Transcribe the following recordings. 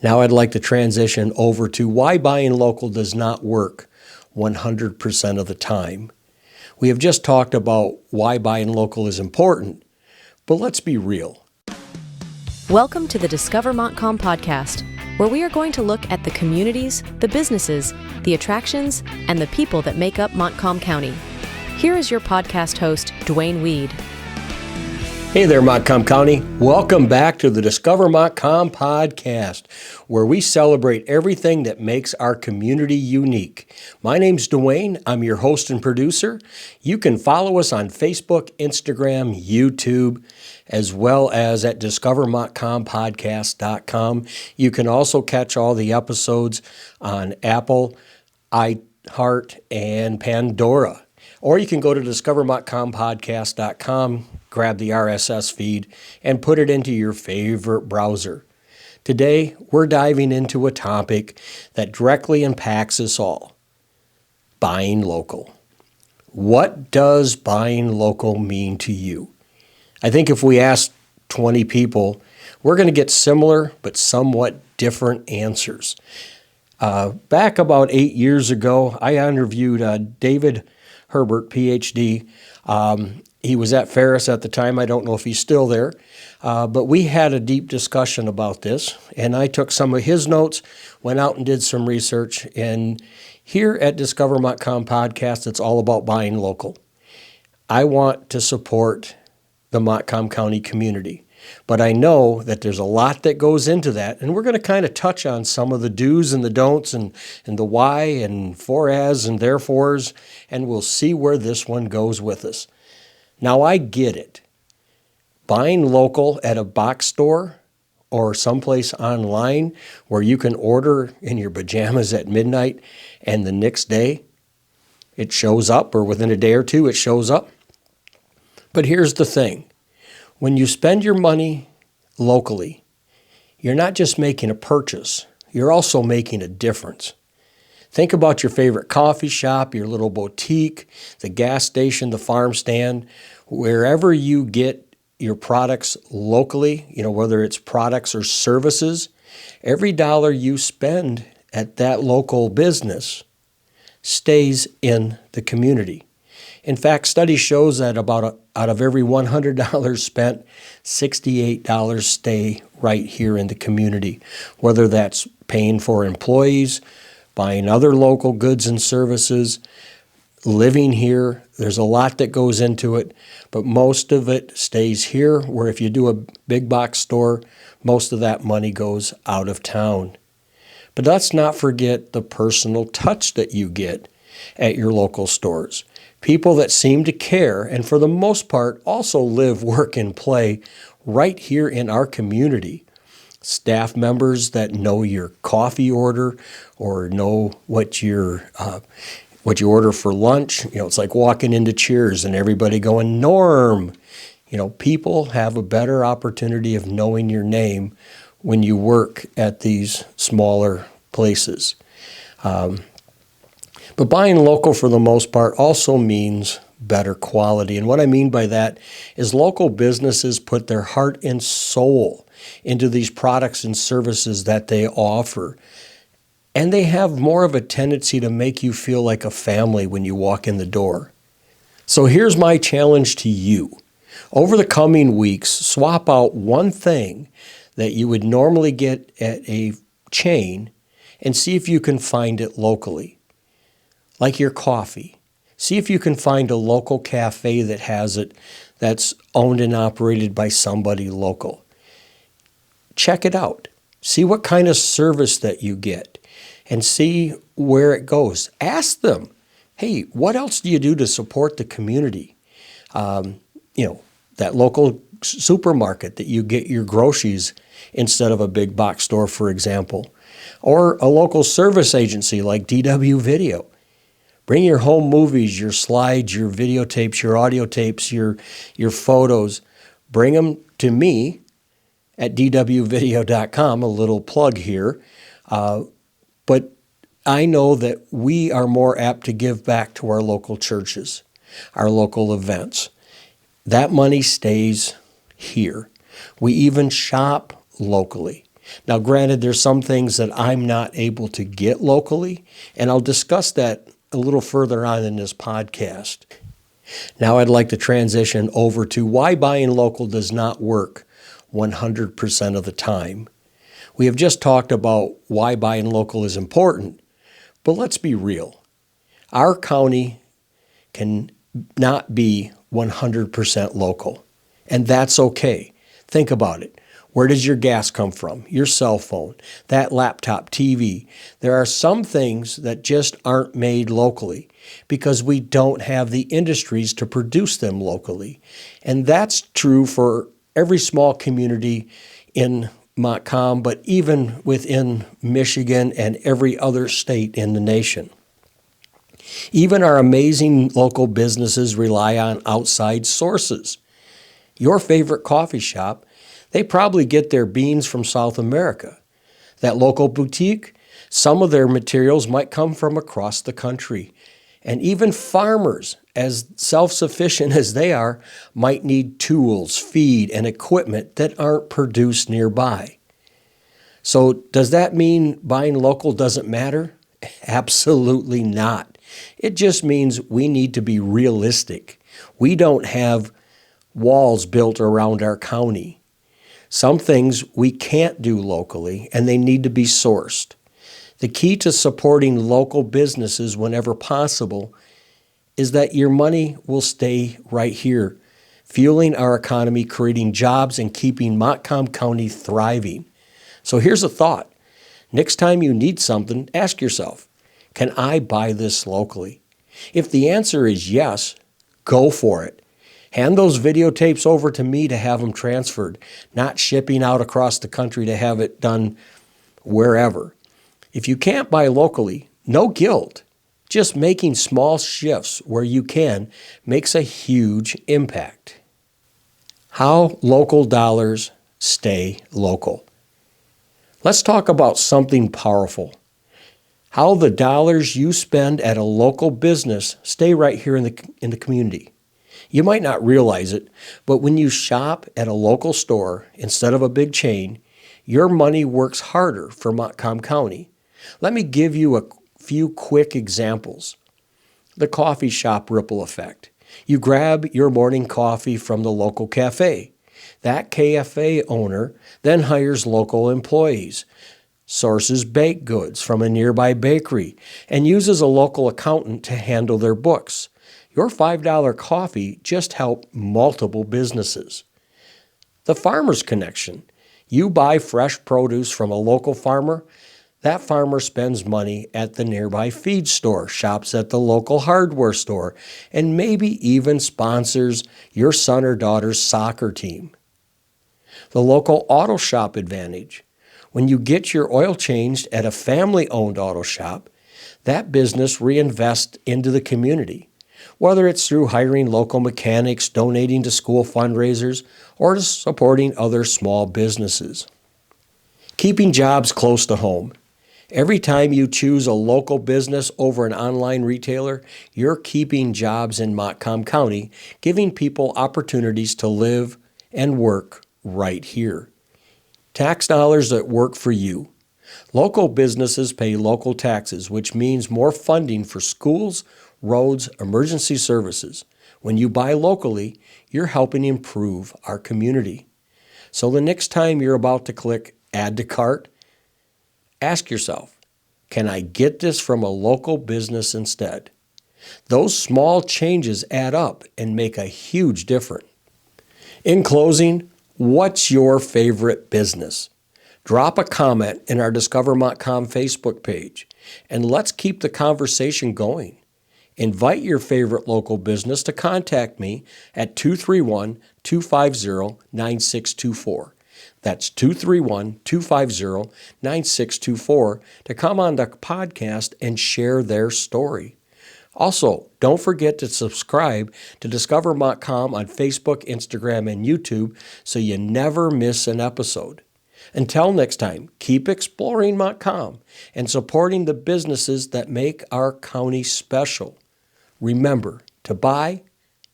Now I'd like to transition over to why buying local does not work 100% of the time. We have just talked about why buying local is important, but let's be real. Welcome to the Discover Montcalm Podcast, where we are going to look at the communities, the businesses, the attractions, and the people that make up Montcalm County. Here is your podcast host, Dwayne Weed. Hey there, Montcalm County. Welcome back to the Discover Montcalm Podcast, where we celebrate everything that makes our community unique. My name's Dwayne. I'm your host and producer. You can follow us on Facebook, Instagram, YouTube, as well as at discovermontcalmpodcast.com. You can also catch all the episodes on Apple, iHeart, and Pandora. Or you can go to discovermontcalmpodcast.com, grab the RSS feed, and put it into your favorite browser. Today, we're diving into a topic that directly impacts us all: buying local. What does buying local mean to you? I think if we ask 20 people, we're going to get similar but somewhat different answers. Back about 8 years ago, I interviewed David Herbert, PhD. He was at Ferris at the time. I don't know if he's still there. But we had a deep discussion about this, and I took some of his notes, went out and did some research. And here at Discover Montcalm Podcast, it's all about buying local. I want to support the Montcalm County community, but I know that there's a lot that goes into that, and we're going to kind of touch on some of the do's and the don'ts and the why and for as and therefores, and we'll see where this one goes with us. Now, I get it. Buying local at a box store or someplace online where you can order in your pajamas at midnight and the next day it shows up, or within a day or two it shows up. But here's the thing. When you spend your money locally, you're not just making a purchase, you're also making a difference. Think about your favorite coffee shop, your little boutique, the gas station, the farm stand, wherever you get your products locally, whether it's products or services, every dollar you spend at that local business stays in the community. In fact, study shows that out of every $100 spent, $68 stay right here in the community, whether that's paying for employees, buying other local goods and services, living here. There's a lot that goes into it, but most of it stays here, where if you do a big box store, most of that money goes out of town. But let's not forget the personal touch that you get at your local stores. People that seem to care, and for the most part also live, work, and play right here in our community. Staff members that know your coffee order or know what you order for lunch. It's like walking into Cheers and everybody going, Norm. People have a better opportunity of knowing your name when you work at these smaller places. But buying local for the most part also means better quality. And what I mean by that is local businesses put their heart and soul into these products and services that they offer. And they have more of a tendency to make you feel like a family when you walk in the door. So here's my challenge to you. Over the coming weeks, swap out one thing that you would normally get at a chain and see if you can find it locally. Like your coffee. See if you can find a local cafe that has it, that's owned and operated by somebody local. Check it out. See what kind of service that you get and see where it goes. Ask them, hey, what else do you do to support the community? That local supermarket that you get your groceries instead of a big box store, for example. Or a local service agency like DW Video. Bring your home movies, your slides, your videotapes, your audio tapes, your photos. Bring them to me at dwvideo.com, a little plug here. But I know that we are more apt to give back to our local churches, our local events. That money stays here. We even shop locally. Now, granted, there's some things that I'm not able to get locally, and I'll discuss that a little further on in this podcast. Now I'd like to transition over to why buying local does not work 100% of the time. We have just talked about why buying local is important, but let's be real. Our county can not be 100% local, and that's okay. Think about it. Where does your gas come from? Your cell phone, that laptop, TV. There are some things that just aren't made locally because we don't have the industries to produce them locally. And that's true for every small community in Montcalm, but even within Michigan and every other state in the nation. Even our amazing local businesses rely on outside sources. Your favorite coffee shop, they probably get their beans from South America. That local boutique, some of their materials might come from across the country. And even farmers, as self-sufficient as they are, might need tools, feed, and equipment that aren't produced nearby. So does that mean buying local doesn't matter? Absolutely not. It just means we need to be realistic. We don't have walls built around our county. Some things we can't do locally, and they need to be sourced. The key to supporting local businesses whenever possible is that your money will stay right here, fueling our economy, creating jobs, and keeping Montcalm County thriving. So here's a thought. Next time you need something, ask yourself, can I buy this locally? If the answer is yes, go for it. Hand those videotapes over to me to have them transferred, not shipping out across the country to have it done wherever. If you can't buy locally, no guilt. Just making small shifts where you can makes a huge impact. How local dollars stay local. Let's talk about something powerful. How the dollars you spend at a local business stay right here in the community. You might not realize it, but when you shop at a local store instead of a big chain, your money works harder for Montcalm County. Let me give you a few quick examples. The coffee shop ripple effect. You grab your morning coffee from the local cafe. That cafe owner then hires local employees, sources baked goods from a nearby bakery, and uses a local accountant to handle their books. Your $5 coffee just helped multiple businesses. The farmer's connection. You buy fresh produce from a local farmer. That farmer spends money at the nearby feed store, shops at the local hardware store, and maybe even sponsors your son or daughter's soccer team. The local auto shop advantage. When you get your oil changed at a family-owned auto shop, that business reinvests into the community, whether it's through hiring local mechanics, donating to school fundraisers, or supporting other small businesses. Keeping jobs close to home. Every time you choose a local business over an online retailer, you're keeping jobs in Montcalm County, giving people opportunities to live and work right here. Tax dollars that work for you. Local businesses pay local taxes, which means more funding for schools, roads, emergency services. When you buy locally, you're helping improve our community. So the next time you're about to click Add to Cart, ask yourself, can I get this from a local business instead? Those small changes add up and make a huge difference. In closing, what's your favorite business? Drop a comment in our Discover Montcalm Facebook page, and let's keep the conversation going. Invite your favorite local business to contact me at 231-250-9624. That's 231-250-9624 to come on the podcast and share their story. Also, don't forget to subscribe to Discover Montcalm on Facebook, Instagram, and YouTube so you never miss an episode. Until next time, keep exploring Montcalm and supporting the businesses that make our county special. Remember to buy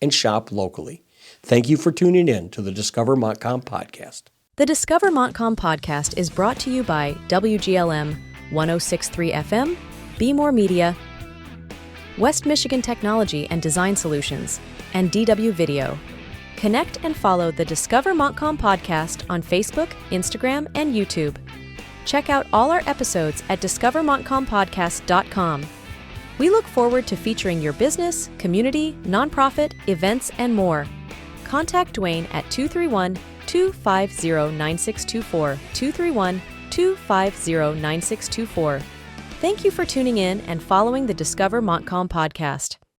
and shop locally. Thank you for tuning in to the Discover Montcalm Podcast. The Discover Montcalm podcast is brought to you by WGLM 106.3 FM, Be More Media, West Michigan Technology and Design Solutions, and DW Video. Connect and follow the Discover Montcalm podcast on Facebook, Instagram, and YouTube. Check out all our episodes at discovermontcalmpodcast.com. We look forward to featuring your business, community, nonprofit, events, and more. Contact Dwayne at 231-250-9624, 231-250-9624. Thank you for tuning in and following the Discover Montcalm podcast.